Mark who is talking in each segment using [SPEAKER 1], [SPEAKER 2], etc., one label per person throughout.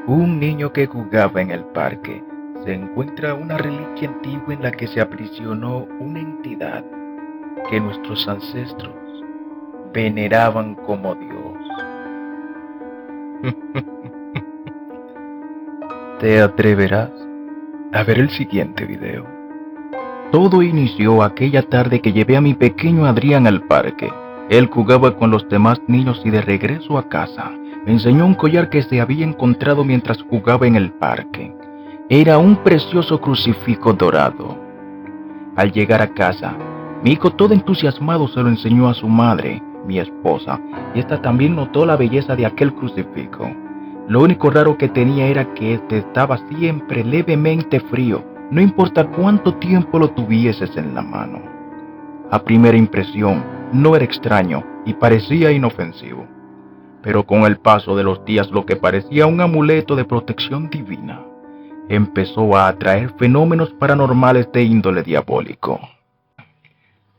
[SPEAKER 1] Un niño que jugaba en el parque se encuentra una reliquia antigua en la que se aprisionó una entidad que nuestros ancestros veneraban como Dios. ¿Te atreverás a ver el siguiente video? Todo inició aquella tarde que llevé a mi pequeño Adrián al parque. Él jugaba con los demás niños y de regreso a casa me enseñó un collar que se había encontrado mientras jugaba en el parque. Era un precioso crucifijo dorado. Al llegar a casa, mi hijo todo entusiasmado se lo enseñó a su madre, mi esposa, y esta también notó la belleza de aquel crucifijo. Lo único raro que tenía era que este estaba siempre levemente frío, no importa cuánto tiempo lo tuvieses en la mano. A primera impresión, no era extraño y parecía inofensivo. Pero con el paso de los días lo que parecía un amuleto de protección divina empezó a atraer fenómenos paranormales de índole diabólico.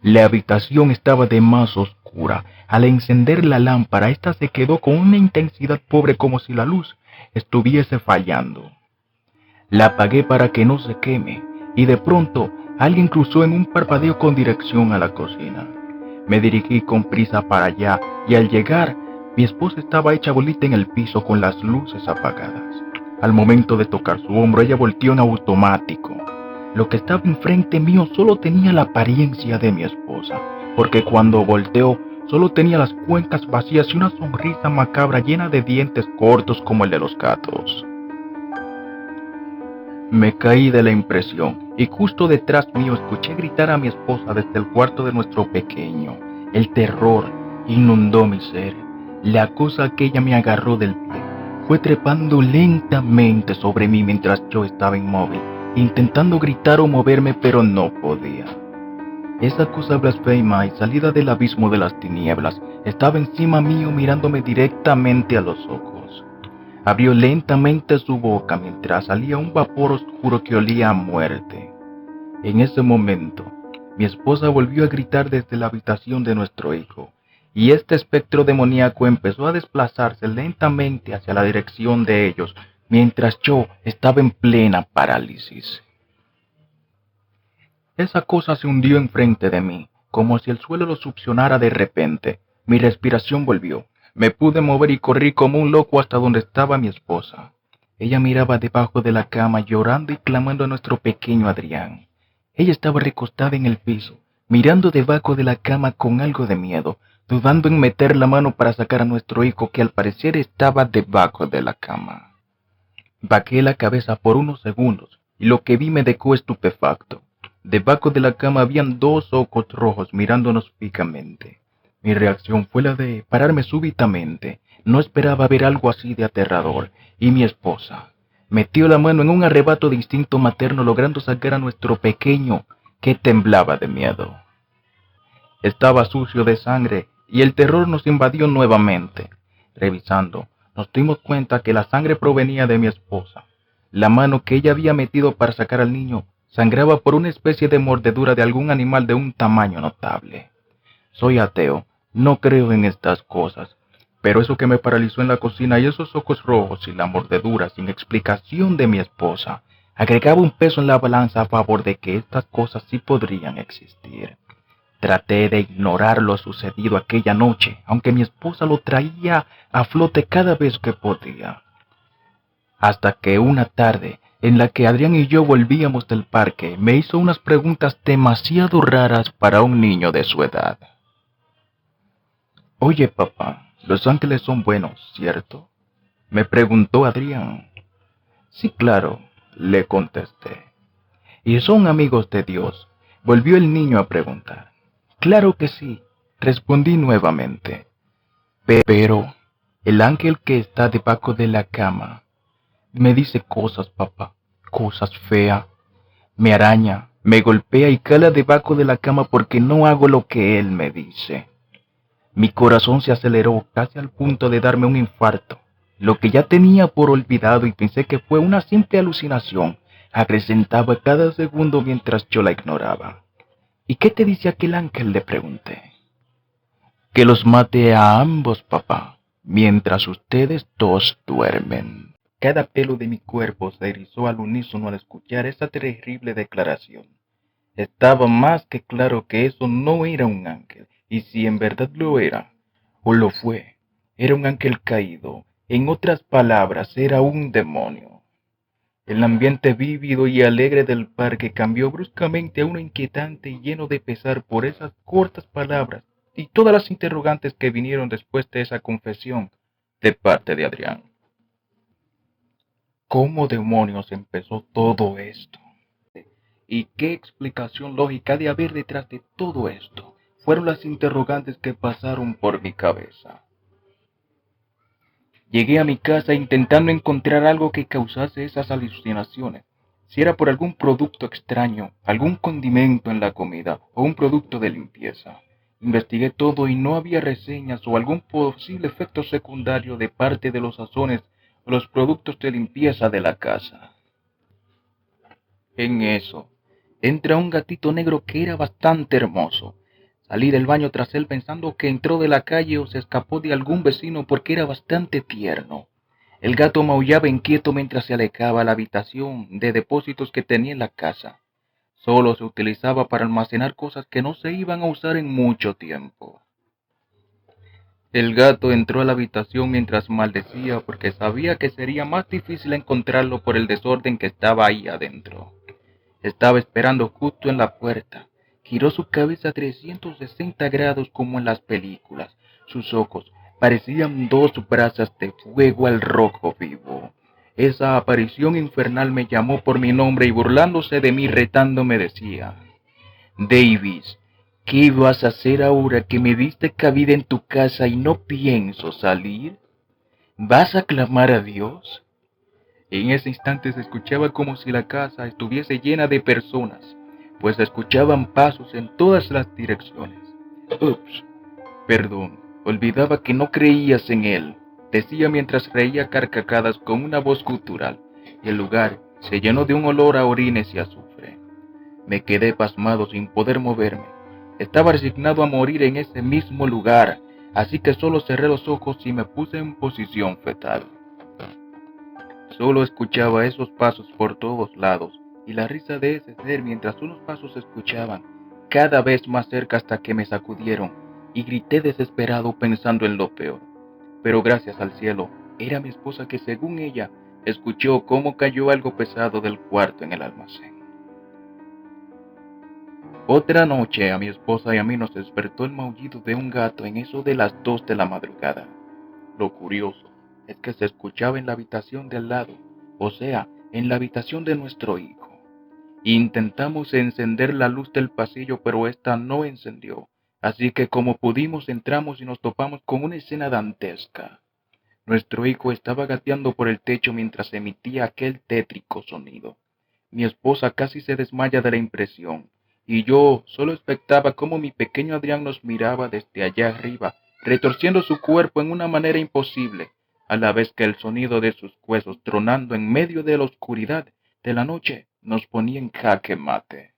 [SPEAKER 1] La habitación estaba de más oscura. Al encender la lámpara, ésta se quedó con una intensidad pobre como si la luz estuviese fallando. La apagué para que no se queme, y de pronto alguien cruzó en un parpadeo con dirección a la cocina. Me dirigí con prisa para allá, y al llegar, mi esposa estaba hecha bolita en el piso con las luces apagadas. Al momento de tocar su hombro, ella volteó en automático. Lo que estaba enfrente mío solo tenía la apariencia de mi esposa, porque cuando volteó, solo tenía las cuencas vacías y una sonrisa macabra llena de dientes cortos como el de los gatos. Me caí de la impresión y justo detrás mío escuché gritar a mi esposa desde el cuarto de nuestro pequeño. El terror inundó mi ser. La cosa aquella me agarró del pie. Fue trepando lentamente sobre mí mientras yo estaba inmóvil, intentando gritar o moverme, pero no podía. Esa cosa blasfema y salida del abismo de las tinieblas estaba encima mío mirándome directamente a los ojos. Abrió lentamente su boca mientras salía un vapor oscuro que olía a muerte. En ese momento, mi esposa volvió a gritar desde la habitación de nuestro hijo, y este espectro demoníaco empezó a desplazarse lentamente hacia la dirección de ellos, mientras yo estaba en plena parálisis. Esa cosa se hundió enfrente de mí, como si el suelo lo succionara de repente. Mi respiración volvió. Me pude mover y corrí como un loco hasta donde estaba mi esposa. Ella miraba debajo de la cama llorando y clamando a nuestro pequeño Adrián. Ella estaba recostada en el piso, mirando debajo de la cama con algo de miedo, dudando en meter la mano para sacar a nuestro hijo que al parecer estaba debajo de la cama. Bajé la cabeza por unos segundos y lo que vi me dejó estupefacto. Debajo de la cama habían dos ojos rojos mirándonos fijamente. Mi reacción fue la de pararme súbitamente. No esperaba ver algo así de aterrador. Y mi esposa metió la mano en un arrebato de instinto materno logrando sacar a nuestro pequeño que temblaba de miedo. Estaba sucio de sangre y el terror nos invadió nuevamente. Revisando, nos dimos cuenta que la sangre provenía de mi esposa. La mano que ella había metido para sacar al niño sangraba por una especie de mordedura de algún animal de un tamaño notable. Soy ateo, no creo en estas cosas, pero eso que me paralizó en la cocina y esos ojos rojos y la mordedura sin explicación de mi esposa agregaba un peso en la balanza a favor de que estas cosas sí podrían existir. Traté de ignorar lo sucedido aquella noche, aunque mi esposa lo traía a flote cada vez que podía. Hasta que una tarde, en la que Adrián y yo volvíamos del parque, me hizo unas preguntas demasiado raras para un niño de su edad. Oye, papá, los ángeles son buenos, ¿cierto? Me preguntó Adrián. Sí, claro, le contesté. ¿Y son amigos de Dios? Volvió el niño a preguntar. Claro que sí, respondí nuevamente. Pero el ángel que está debajo de la cama me dice cosas, papá, cosas feas. Me araña, me golpea y cala debajo de la cama porque no hago lo que él me dice. Mi corazón se aceleró casi al punto de darme un infarto. Lo que ya tenía por olvidado y pensé que fue una simple alucinación, acrecentaba cada segundo mientras yo la ignoraba. ¿Y qué te dice aquel ángel?, le pregunté. Que los mate a ambos, papá, mientras ustedes dos duermen. Cada pelo de mi cuerpo se erizó al unísono al escuchar esa terrible declaración. Estaba más que claro que eso no era un ángel, y si en verdad lo era, o lo fue, era un ángel caído. En otras palabras, era un demonio. El ambiente vívido y alegre del parque cambió bruscamente a uno inquietante y lleno de pesar por esas cortas palabras y todas las interrogantes que vinieron después de esa confesión de parte de Adrián. ¿Cómo demonios empezó todo esto? ¿Y qué explicación lógica ha de haber detrás de todo esto? Fueron las interrogantes que pasaron por mi cabeza. Llegué a mi casa intentando encontrar algo que causase esas alucinaciones. Si era por algún producto extraño, algún condimento en la comida o un producto de limpieza. Investigué todo y no había reseñas o algún posible efecto secundario de parte de los sazones o los productos de limpieza de la casa. En eso, entra un gatito negro que era bastante hermoso. Salí del baño tras él pensando que entró de la calle o se escapó de algún vecino porque era bastante tierno. El gato maullaba inquieto mientras se alejaba a la habitación de depósitos que tenía en la casa. Solo se utilizaba para almacenar cosas que no se iban a usar en mucho tiempo. El gato entró a la habitación mientras maldecía porque sabía que sería más difícil encontrarlo por el desorden que estaba ahí adentro. Estaba esperando justo en la puerta. Giró su cabeza a 360 grados como en las películas. Sus ojos parecían dos brasas de fuego al rojo vivo. Esa aparición infernal me llamó por mi nombre y burlándose de mí retando me decía: Davis, ¿qué vas a hacer ahora que me diste cabida en tu casa y no pienso salir? ¿Vas a clamar a Dios? En ese instante se escuchaba como si la casa estuviese llena de personas, pues se escuchaban pasos en todas las direcciones. Ups, perdón, olvidaba que no creías en él, decía mientras reía carcajadas con una voz gutural, y el lugar se llenó de un olor a orines y azufre. Me quedé pasmado sin poder moverme. Estaba resignado a morir en ese mismo lugar, así que solo cerré los ojos y me puse en posición fetal. Solo escuchaba esos pasos por todos lados y la risa de ese ser mientras unos pasos se escuchaban cada vez más cerca hasta que me sacudieron y grité desesperado pensando en lo peor. Pero gracias al cielo, era mi esposa que según ella escuchó cómo cayó algo pesado del cuarto en el almacén. Otra noche a mi esposa y a mí nos despertó el maullido de un gato en eso de las 2 de la madrugada. Lo curioso es que se escuchaba en la habitación de al lado, o sea, en la habitación de nuestro hijo. Intentamos encender la luz del pasillo, pero ésta no encendió, así que como pudimos entramos y nos topamos con una escena dantesca. Nuestro hijo estaba gateando por el techo mientras emitía aquel tétrico sonido. Mi esposa casi se desmaya de la impresión, y yo solo expectaba cómo mi pequeño Adrián nos miraba desde allá arriba, retorciendo su cuerpo en una manera imposible, a la vez que el sonido de sus huesos tronando en medio de la oscuridad de la noche nos ponía en jaque mate.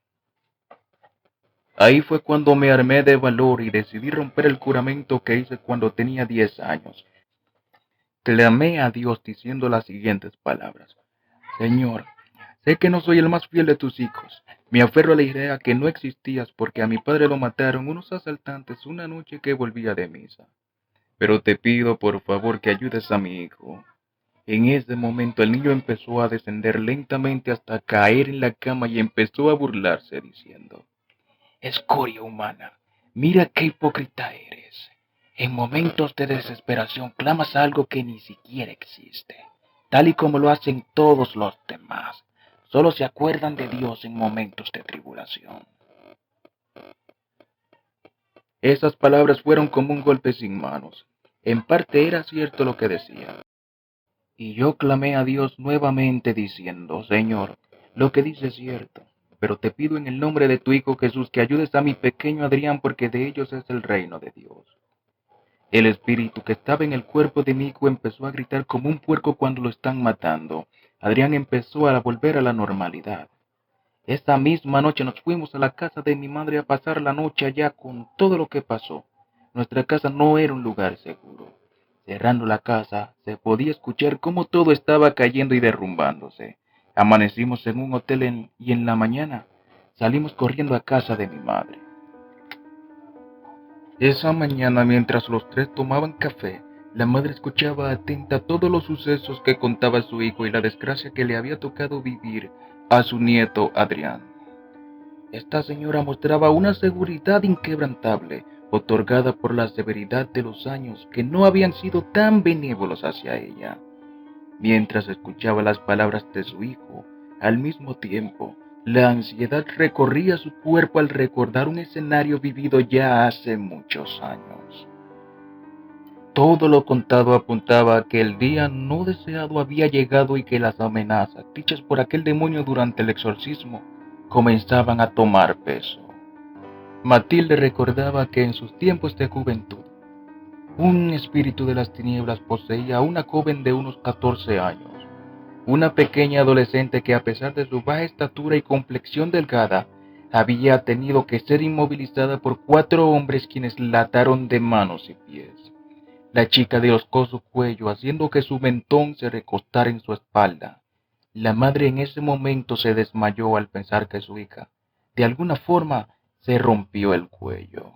[SPEAKER 1] Ahí fue cuando me armé de valor y decidí romper el juramento que hice cuando tenía 10 años. Clamé a Dios diciendo las siguientes palabras: Señor, sé que no soy el más fiel de tus hijos. Me aferro a la idea que no existías porque a mi padre lo mataron unos asaltantes una noche que volvía de misa. Pero te pido por favor que ayudes a mi hijo. En ese momento el niño empezó a descender lentamente hasta caer en la cama y empezó a burlarse diciendo: Escoria humana, mira qué hipócrita eres. En momentos de desesperación clamas a algo que ni siquiera existe, tal y como lo hacen todos los demás. Solo se acuerdan de Dios en momentos de tribulación. Esas palabras fueron como un golpe sin manos. En parte era cierto lo que decía. Y yo clamé a Dios nuevamente diciendo: Señor, lo que dices es cierto, pero te pido en el nombre de tu Hijo Jesús que ayudes a mi pequeño Adrián porque de ellos es el reino de Dios. El espíritu que estaba en el cuerpo de mi hijo empezó a gritar como un puerco cuando lo están matando. Adrián empezó a volver a la normalidad. Esa misma noche nos fuimos a la casa de mi madre a pasar la noche allá con todo lo que pasó. Nuestra casa no era un lugar seguro. Cerrando la casa, se podía escuchar cómo todo estaba cayendo y derrumbándose. Amanecimos en un hotel y en la mañana salimos corriendo a casa de mi madre. Esa mañana, mientras los tres tomaban café, la madre escuchaba atenta todos los sucesos que contaba su hijo y la desgracia que le había tocado vivir a su nieto Adrián. Esta señora mostraba una seguridad inquebrantable, otorgada por la severidad de los años que no habían sido tan benévolos hacia ella. Mientras escuchaba las palabras de su hijo, al mismo tiempo, la ansiedad recorría su cuerpo al recordar un escenario vivido ya hace muchos años. Todo lo contado apuntaba a que el día no deseado había llegado y que las amenazas dichas por aquel demonio durante el exorcismo comenzaban a tomar peso. Matilde recordaba que en sus tiempos de juventud, un espíritu de las tinieblas poseía a una joven de unos 14 años, una pequeña adolescente que a pesar de su baja estatura y complexión delgada, había tenido que ser inmovilizada por 4 hombres quienes la ataron de manos y pies. La chica dio su cuello, haciendo que su mentón se recostara en su espalda. La madre en ese momento se desmayó al pensar que su hija, de alguna forma, se rompió el cuello.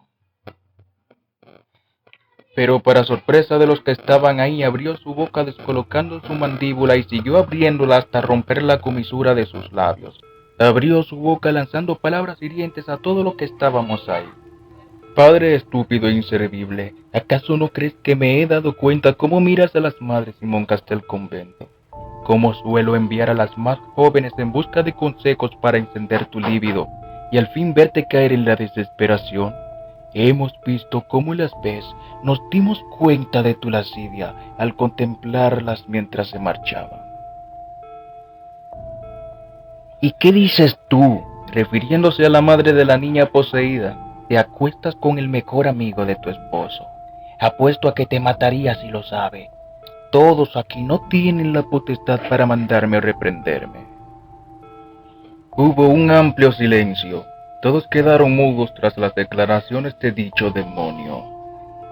[SPEAKER 1] Pero para sorpresa de los que estaban ahí, abrió su boca descolocando su mandíbula y siguió abriéndola hasta romper la comisura de sus labios. Abrió su boca lanzando palabras hirientes a todo lo que estábamos ahí. Padre estúpido e inservible, ¿acaso no crees que me he dado cuenta cómo miras a las madres y monjas del convento? Cómo suelo enviar a las más jóvenes en busca de consejos para encender tu líbido y al fin verte caer en la desesperación. Hemos visto cómo las ves, nos dimos cuenta de tu lascivia al contemplarlas mientras se marchaban. ¿Y qué dices tú? Refiriéndose a la madre de la niña poseída. Te acuestas con el mejor amigo de tu esposo. Apuesto a que te mataría si lo sabe. Todos aquí no tienen la potestad para mandarme o reprenderme. Hubo un amplio silencio. Todos quedaron mudos tras las declaraciones de dicho demonio.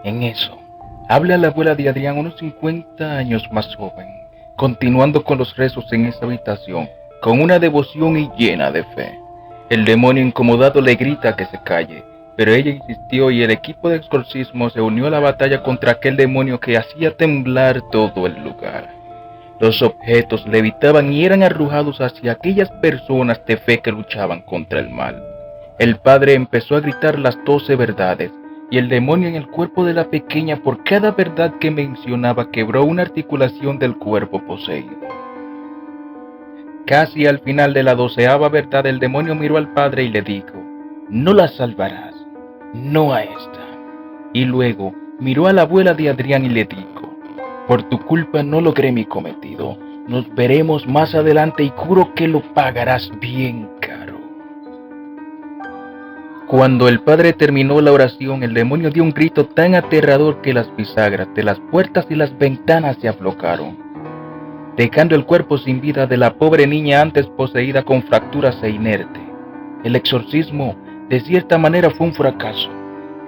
[SPEAKER 1] En eso, habla la abuela de Adrián, unos 50 años más joven, continuando con los rezos en esa habitación, con una devoción y llena de fe. El demonio incomodado le grita que se calle, pero ella insistió y el equipo de exorcismo se unió a la batalla contra aquel demonio que hacía temblar todo el lugar. Los objetos levitaban y eran arrojados hacia aquellas personas de fe que luchaban contra el mal. El padre empezó a gritar las 12 verdades, y el demonio en el cuerpo de la pequeña por cada verdad que mencionaba quebró una articulación del cuerpo poseído. Casi al final de la 12ª verdad el demonio miró al padre y le dijo: no la salvarás, no a esta. Y luego miró a la abuela de Adrián y le dijo: por tu culpa no logré mi cometido, nos veremos más adelante y juro que lo pagarás bien caro. Cuando el padre terminó la oración, el demonio dio un grito tan aterrador que las bisagras de las puertas y las ventanas se aflojaron, dejando el cuerpo sin vida de la pobre niña antes poseída con fracturas e inerte. El exorcismo, de cierta manera, fue un fracaso.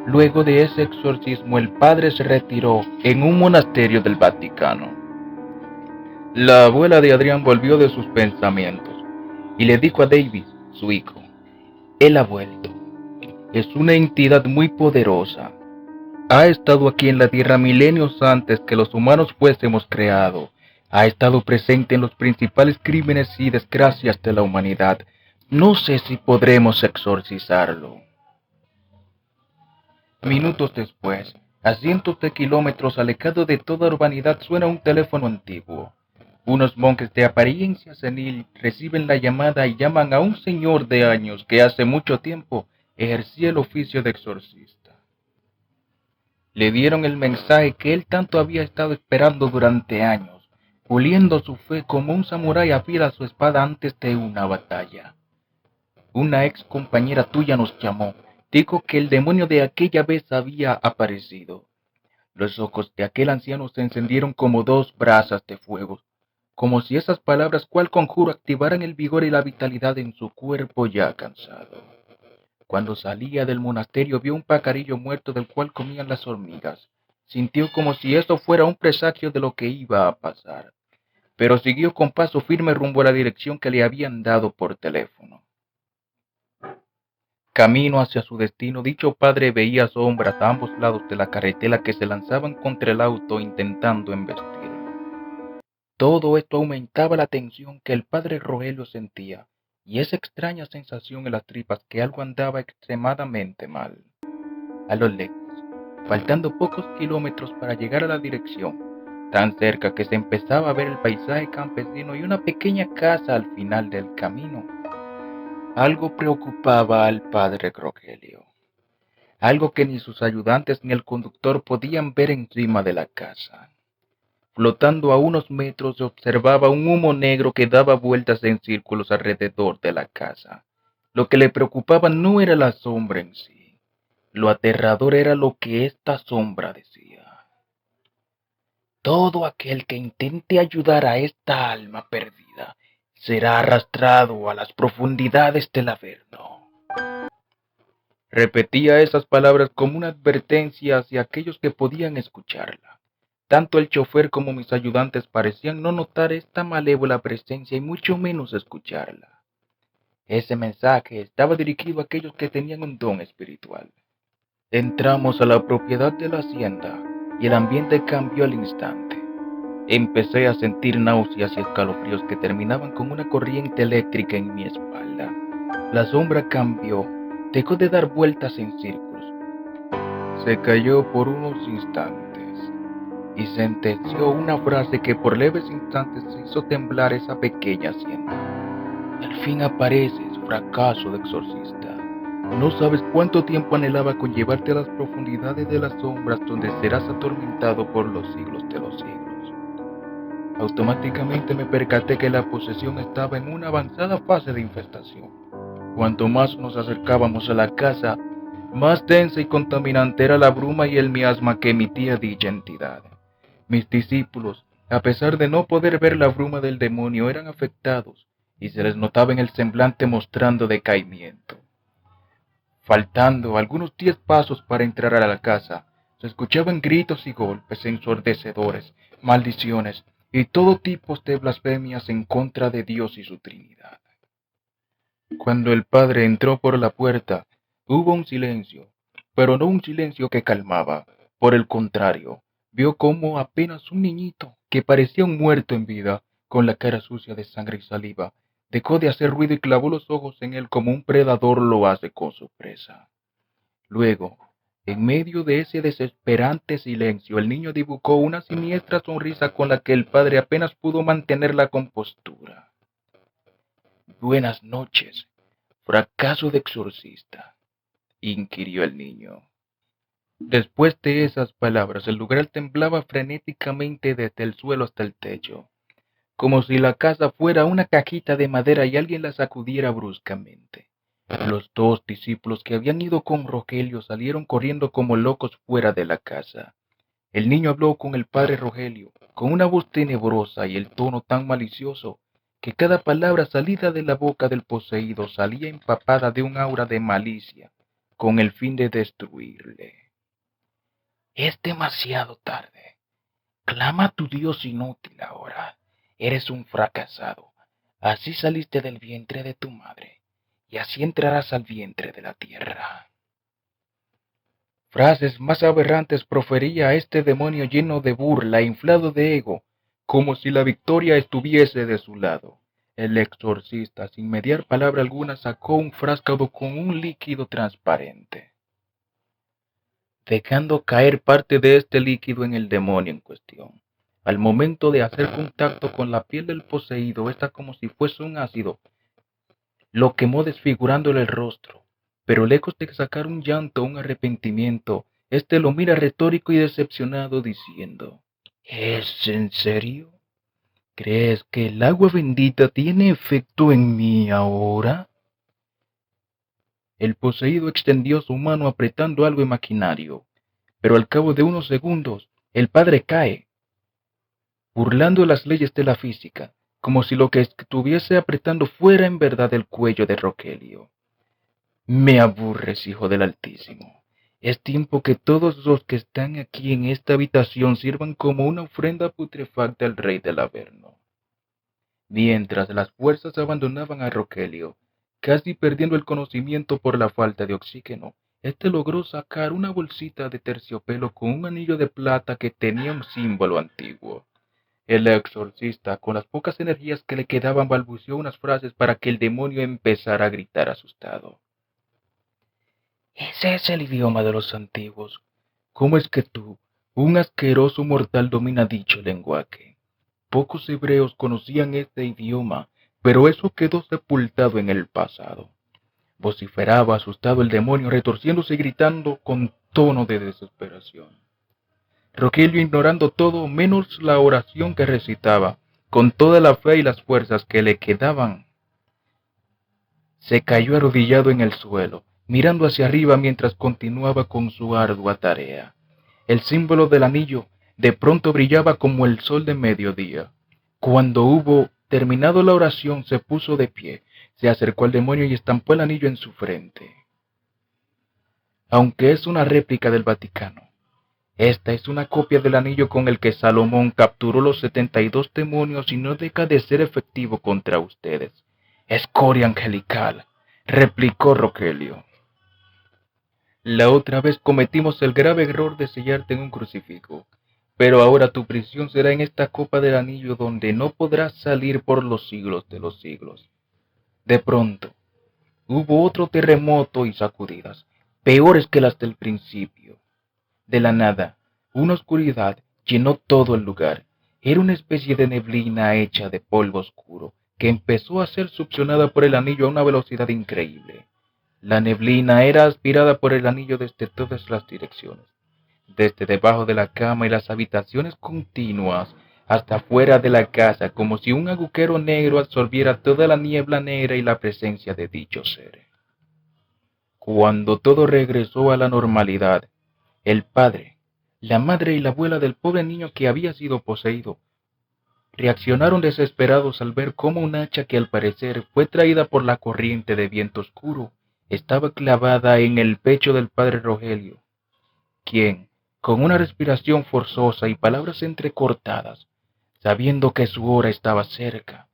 [SPEAKER 1] Luego de ese exorcismo, el padre se retiró en un monasterio del Vaticano. La abuela de Adrián volvió de sus pensamientos y le dijo a David, su hijo: él ha vuelto. Es una entidad muy poderosa. Ha estado aquí en la tierra milenios antes que los humanos fuésemos creados. Ha estado presente en los principales crímenes y desgracias de la humanidad. No sé si podremos exorcizarlo. Minutos después, a cientos de kilómetros alejado de toda urbanidad, suena un teléfono antiguo. Unos monjes de apariencia senil reciben la llamada y llaman a un señor de años que hace mucho tiempo ejercía el oficio de exorcista. Le dieron el mensaje que él tanto había estado esperando durante años, puliendo su fe como un samurái afila su espada antes de una batalla. Una ex compañera tuya nos llamó. Dijo que el demonio de aquella vez había aparecido. Los ojos de aquel anciano se encendieron como 2 brasas de fuego, como si esas palabras cual conjuro activaran el vigor y la vitalidad en su cuerpo ya cansado. Cuando salía del monasterio vio un pajarillo muerto del cual comían las hormigas. Sintió como si esto fuera un presagio de lo que iba a pasar, pero siguió con paso firme rumbo a la dirección que le habían dado por teléfono. Camino hacia su destino, dicho padre veía sombras a ambos lados de la carretera que se lanzaban contra el auto intentando embestirlo. Todo esto aumentaba la tensión que el padre Rogelio sentía y esa extraña sensación en las tripas que algo andaba extremadamente mal. A lo lejos, faltando pocos kilómetros para llegar a la dirección, tan cerca que se empezaba a ver el paisaje campesino y una pequeña casa al final del camino. Algo preocupaba al padre Rogelio, algo que ni sus ayudantes ni el conductor podían ver encima de la casa. Flotando a unos metros se observaba un humo negro que daba vueltas en círculos alrededor de la casa. Lo que le preocupaba no era la sombra en sí, lo aterrador era lo que esta sombra decía. Todo aquel que intente ayudar a esta alma perdida será arrastrado a las profundidades del Averno. Repetía esas palabras como una advertencia hacia aquellos que podían escucharla. Tanto el chofer como mis ayudantes parecían no notar esta malévola presencia y mucho menos escucharla. Ese mensaje estaba dirigido a aquellos que tenían un don espiritual. Entramos a la propiedad de la hacienda y el ambiente cambió al instante. Empecé a sentir náuseas y escalofríos que terminaban con una corriente eléctrica en mi espalda. La sombra cambió, dejó de dar vueltas en círculos. Se cayó por unos instantes y sentenció una frase que por leves instantes hizo temblar esa pequeña hacienda. Al fin apareces, fracaso de exorcista. No sabes cuánto tiempo anhelaba con llevarte a las profundidades de las sombras donde serás atormentado por los siglos de los siglos. Automáticamente me percaté que la posesión estaba en una avanzada fase de infestación. Cuanto más nos acercábamos a la casa, más densa y contaminante era la bruma y el miasma que emitía dicha entidad. Mis discípulos, a pesar de no poder ver la bruma del demonio, eran afectados y se les notaba en el semblante mostrando decaimiento. Faltando algunos 10 pasos para entrar a la casa, se escuchaban gritos y golpes ensordecedores, maldiciones y todo tipo de blasfemias en contra de Dios y su Trinidad. Cuando el padre entró por la puerta, hubo un silencio, pero no un silencio que calmaba. Por el contrario, vio como apenas un niñito, que parecía un muerto en vida, con la cara sucia de sangre y saliva, dejó de hacer ruido y clavó los ojos en él como un predador lo hace con su presa. Luego, en medio de ese desesperante silencio, el niño dibujó una siniestra sonrisa con la que el padre apenas pudo mantener la compostura. Buenas noches, fracaso de exorcista, inquirió el niño. Después de esas palabras, el lugar temblaba frenéticamente desde el suelo hasta el techo, como si la casa fuera una cajita de madera y alguien la sacudiera bruscamente. Los 2 discípulos que habían ido con Rogelio salieron corriendo como locos fuera de la casa. El niño habló con el padre Rogelio, con una voz tenebrosa y el tono tan malicioso, que cada palabra salida de la boca del poseído salía empapada de un aura de malicia, con el fin de destruirle. Es demasiado tarde. Clama a tu Dios inútil ahora. Eres un fracasado. Así saliste del vientre de tu madre, y así entrarás al vientre de la tierra. Frases más aberrantes profería este demonio lleno de burla e inflado de ego, como si la victoria estuviese de su lado. El exorcista, sin mediar palabra alguna, sacó un frasco con un líquido transparente, dejando caer parte de este líquido en el demonio en cuestión. Al momento de hacer contacto con la piel del poseído, esta como si fuese un ácido, lo quemó desfigurándole el rostro, pero lejos de sacar un llanto o un arrepentimiento, este lo mira retórico y decepcionado diciendo, ¿es en serio? ¿Crees que el agua bendita tiene efecto en mí ahora? El poseído extendió su mano apretando algo imaginario, pero al cabo de unos segundos, el padre cae, burlando las leyes de la física, como si lo que estuviese apretando fuera en verdad el cuello de Rogelio. Me aburres, hijo del Altísimo. Es tiempo que todos los que están aquí en esta habitación sirvan como una ofrenda putrefacta al rey del Averno. Mientras las fuerzas abandonaban a Rogelio, casi perdiendo el conocimiento por la falta de oxígeno, este logró sacar una bolsita de terciopelo con un anillo de plata que tenía un símbolo antiguo. El exorcista, con las pocas energías que le quedaban, balbuceó unas frases para que el demonio empezara a gritar asustado. Ese es el idioma de los antiguos. ¿Cómo es que tú, un asqueroso mortal, domina dicho lenguaje? Pocos hebreos conocían este idioma, pero eso quedó sepultado en el pasado. Vociferaba asustado el demonio, retorciéndose y gritando con tono de desesperación. Rogelio, ignorando todo menos la oración que recitaba, con toda la fe y las fuerzas que le quedaban, se cayó arrodillado en el suelo, mirando hacia arriba mientras continuaba con su ardua tarea. El símbolo del anillo de pronto brillaba como el sol de mediodía. Cuando hubo terminado la oración, se puso de pie, se acercó al demonio y estampó el anillo en su frente. Aunque es una réplica del Vaticano, esta es una copia del anillo con el que Salomón capturó los 72 demonios y no deja de ser efectivo contra ustedes. Escoria angelical, replicó Rogelio. La otra vez cometimos el grave error de sellarte en un crucifijo, pero ahora tu prisión será en esta copa del anillo donde no podrás salir por los siglos de los siglos. De pronto, hubo otro terremoto y sacudidas, peores que las del principio. De la nada, una oscuridad llenó todo el lugar. Era una especie de neblina hecha de polvo oscuro, que empezó a ser succionada por el anillo a una velocidad increíble. La neblina era aspirada por el anillo desde todas las direcciones, desde debajo de la cama y las habitaciones continuas, hasta fuera de la casa, como si un agujero negro absorbiera toda la niebla negra y la presencia de dicho ser. Cuando todo regresó a la normalidad, el padre, la madre y la abuela del pobre niño que había sido poseído reaccionaron desesperados al ver cómo un hacha que al parecer fue traída por la corriente de viento oscuro estaba clavada en el pecho del padre Rogelio, quien, con una respiración forzosa y palabras entrecortadas, sabiendo que su hora estaba cerca,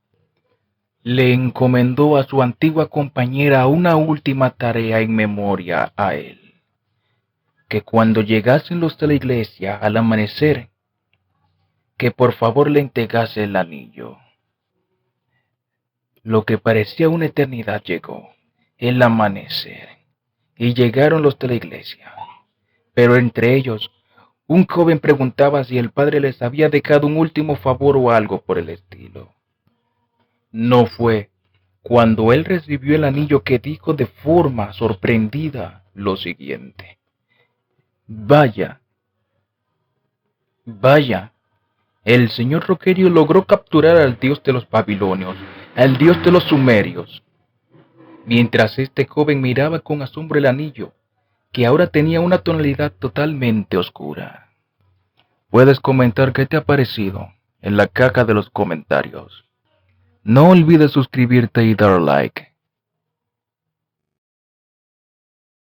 [SPEAKER 1] le encomendó a su antigua compañera una última tarea en memoria a él, que cuando llegasen los de la iglesia al amanecer, que por favor le entregase el anillo. Lo que parecía una eternidad llegó, el amanecer, y llegaron los de la iglesia. Pero entre ellos, un joven preguntaba si el padre les había dejado un último favor o algo por el estilo. No fue cuando él recibió el anillo que dijo de forma sorprendida lo siguiente: Vaya, vaya, el señor Rogelio logró capturar al dios de los babilonios, al dios de los sumerios. Mientras este joven miraba con asombro el anillo, que ahora tenía una tonalidad totalmente oscura. Puedes comentar qué te ha parecido en la caja de los comentarios. No olvides suscribirte y dar like.